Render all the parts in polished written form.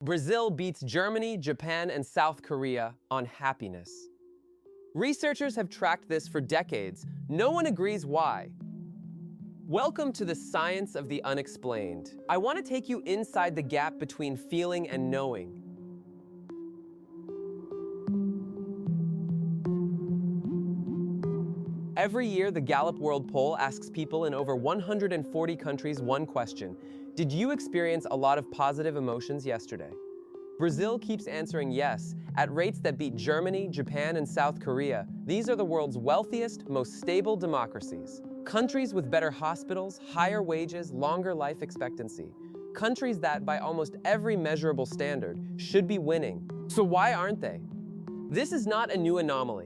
Brazil beats Germany, Japan, and South Korea on happiness. Researchers have tracked this for decades. No one agrees why. Welcome to the science of the unexplained. I want to take you inside the gap between feeling and knowing. Every year, the Gallup World Poll asks people in over 140 countries one question: did you experience a lot of positive emotions yesterday? Brazil keeps answering yes, at rates that beat Germany, Japan, and South Korea. These are the world's wealthiest, most stable democracies. Countries with better hospitals, higher wages, longer life expectancy. Countries that, by almost every measurable standard, should be winning. So why aren't they? This is not a new anomaly.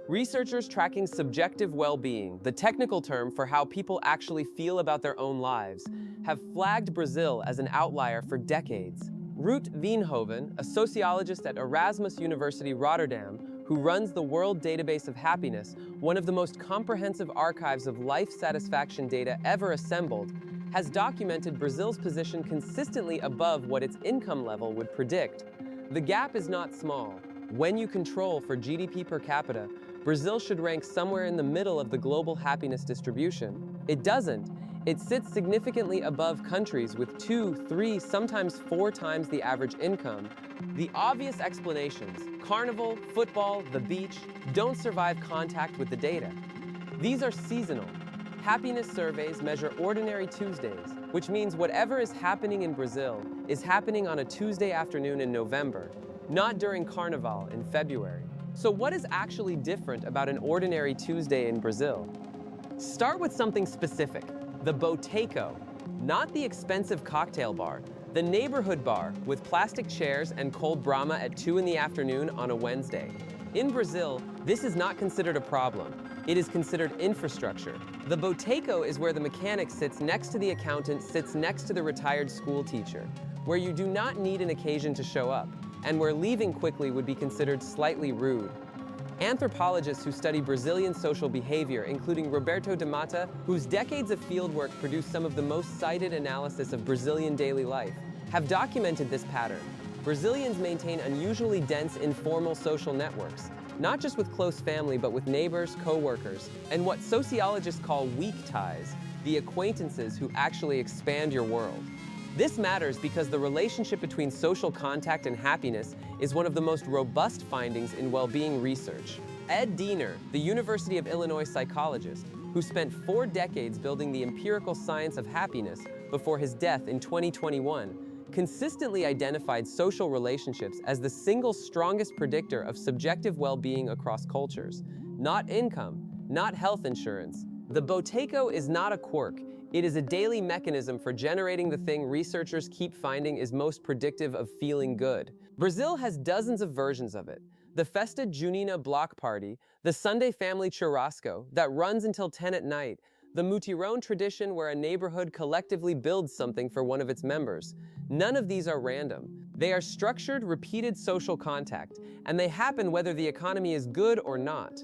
Researchers tracking subjective well-being, the technical term for how people actually feel about their own lives, have flagged Brazil as an outlier for decades. Ruut Veenhoven, a sociologist at Erasmus University Rotterdam, who runs the World Database of Happiness, one of the most comprehensive archives of life satisfaction data ever assembled, has documented Brazil's position consistently above what its income level would predict. The gap is not small. When you control for GDP per capita, Brazil should rank somewhere in the middle of the global happiness distribution. It doesn't. It sits significantly above countries with 2, 3, sometimes 4 times the average income. The obvious explanations, carnival, football, the beach, don't survive contact with the data. These are seasonal. Happiness surveys measure ordinary Tuesdays, which means whatever is happening in Brazil is happening on a Tuesday afternoon in November, not during Carnival in February. So what is actually different about an ordinary Tuesday in Brazil? Start with something specific, the boteco, not the expensive cocktail bar, the neighborhood bar with plastic chairs and cold Brahma at 2 in the afternoon on a Wednesday. In Brazil, this is not considered a problem. It is considered infrastructure. The boteco is where the mechanic sits next to the accountant, sits next to the retired school teacher, where you do not need an occasion to show up, and where leaving quickly would be considered slightly rude. Anthropologists who study Brazilian social behavior, including Roberto de Mata, whose decades of fieldwork produced some of the most cited analysis of Brazilian daily life, have documented this pattern. Brazilians maintain unusually dense informal social networks, not just with close family, but with neighbors, co-workers, and what sociologists call weak ties, the acquaintances who actually expand your world. This matters because the relationship between social contact and happiness is one of the most robust findings in well-being research. Ed Diener, the University of Illinois psychologist, who spent 4 decades building the empirical science of happiness before his death in 2021, consistently identified social relationships as the single strongest predictor of subjective well-being across cultures. Not income, not health insurance. The boteco is not a quirk. It is a daily mechanism for generating the thing researchers keep finding is most predictive of feeling good. Brazil has dozens of versions of it. The Festa Junina block party, the Sunday family churrasco that runs until 10 at night, the mutirão tradition where a neighborhood collectively builds something for one of its members. None of these are random. They are structured, repeated social contact, and they happen whether the economy is good or not.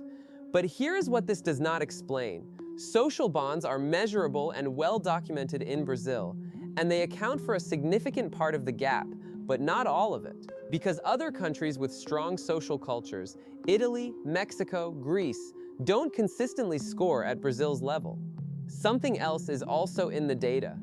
But here is what this does not explain. Social bonds are measurable and well documented in Brazil, and they account for a significant part of the gap, but not all of it. Because other countries with strong social cultures, Italy, Mexico, Greece, don't consistently score at Brazil's level. Something else is also in the data.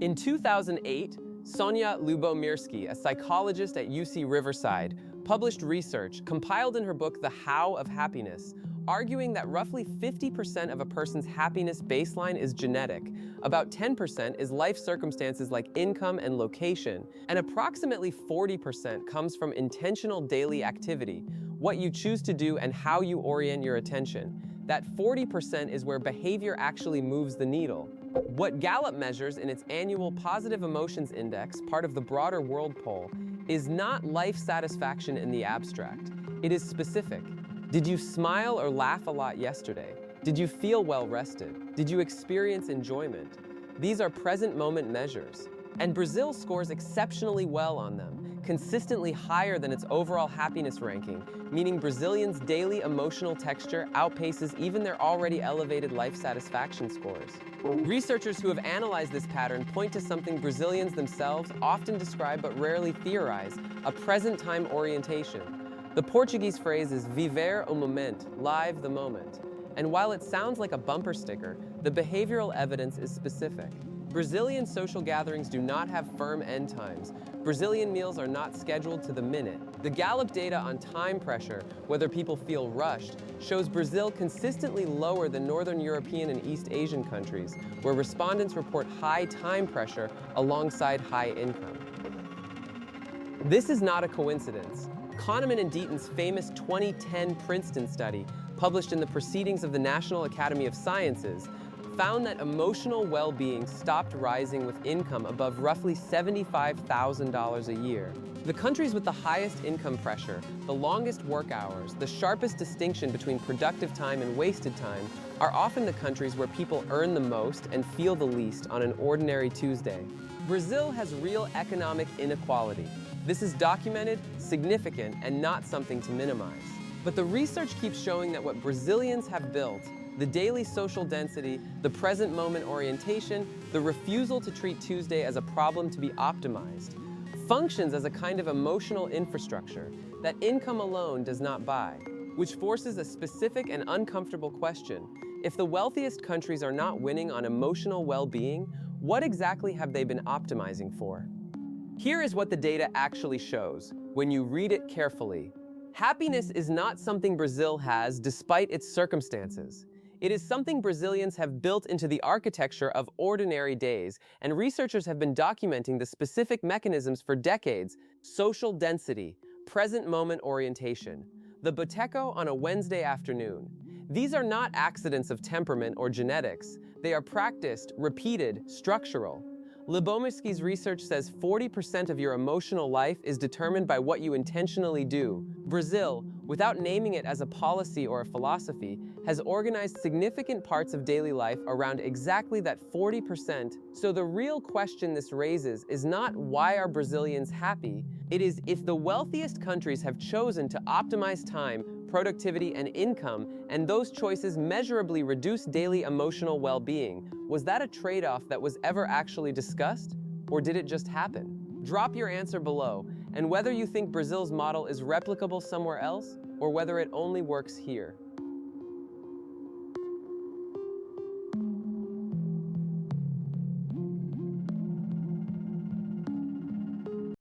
In 2008, Sonia Lubomirsky, a psychologist at UC Riverside, published research compiled in her book The How of Happiness, arguing that roughly 50% of a person's happiness baseline is genetic, about 10% is life circumstances like income and location, and approximately 40% comes from intentional daily activity, what you choose to do and how you orient your attention. That 40% is where behavior actually moves the needle. What Gallup measures in its annual Positive Emotions Index, part of the broader World Poll, is not life satisfaction in the abstract. It is specific. Did you smile or laugh a lot yesterday? Did you feel well rested? Did you experience enjoyment? These are present moment measures, and Brazil scores exceptionally well on them, consistently higher than its overall happiness ranking, meaning Brazilians' daily emotional texture outpaces even their already elevated life satisfaction scores. Researchers who have analyzed this pattern point to something Brazilians themselves often describe but rarely theorize: a present-time orientation. The Portuguese phrase is viver o momento, live the moment. And while it sounds like a bumper sticker, the behavioral evidence is specific. Brazilian social gatherings do not have firm end times. Brazilian meals are not scheduled to the minute. The Gallup data on time pressure, whether people feel rushed, shows Brazil consistently lower than Northern European and East Asian countries, where respondents report high time pressure alongside high income. This is not a coincidence. Kahneman and Deaton's famous 2010 Princeton study, published in the Proceedings of the National Academy of Sciences, found that emotional well-being stopped rising with income above roughly $75,000 a year. The countries with the highest income pressure, the longest work hours, the sharpest distinction between productive time and wasted time, are often the countries where people earn the most and feel the least on an ordinary Tuesday. Brazil has real economic inequality. This is documented, significant, and not something to minimize. But the research keeps showing that what Brazilians have built, the daily social density, the present moment orientation, the refusal to treat Tuesday as a problem to be optimized, functions as a kind of emotional infrastructure that income alone does not buy, which forces a specific and uncomfortable question. If the wealthiest countries are not winning on emotional well-being, what exactly have they been optimizing for? Here is what the data actually shows, when you read it carefully. Happiness is not something Brazil has despite its circumstances. It is something Brazilians have built into the architecture of ordinary days, and researchers have been documenting the specific mechanisms for decades: social density, present moment orientation, the boteco on a Wednesday afternoon. These are not accidents of temperament or genetics. They are practiced, repeated, structural. Lubomirski's research says 40% of your emotional life is determined by what you intentionally do. Brazil, without naming it as a policy or a philosophy, has organized significant parts of daily life around exactly that 40%. So the real question this raises is not why are Brazilians happy? It is, if the wealthiest countries have chosen to optimize time, productivity, and income, and those choices measurably reduce daily emotional well-being, was that a trade-off that was ever actually discussed? Or did it just happen? Drop your answer below, and whether you think Brazil's model is replicable somewhere else, or whether it only works here.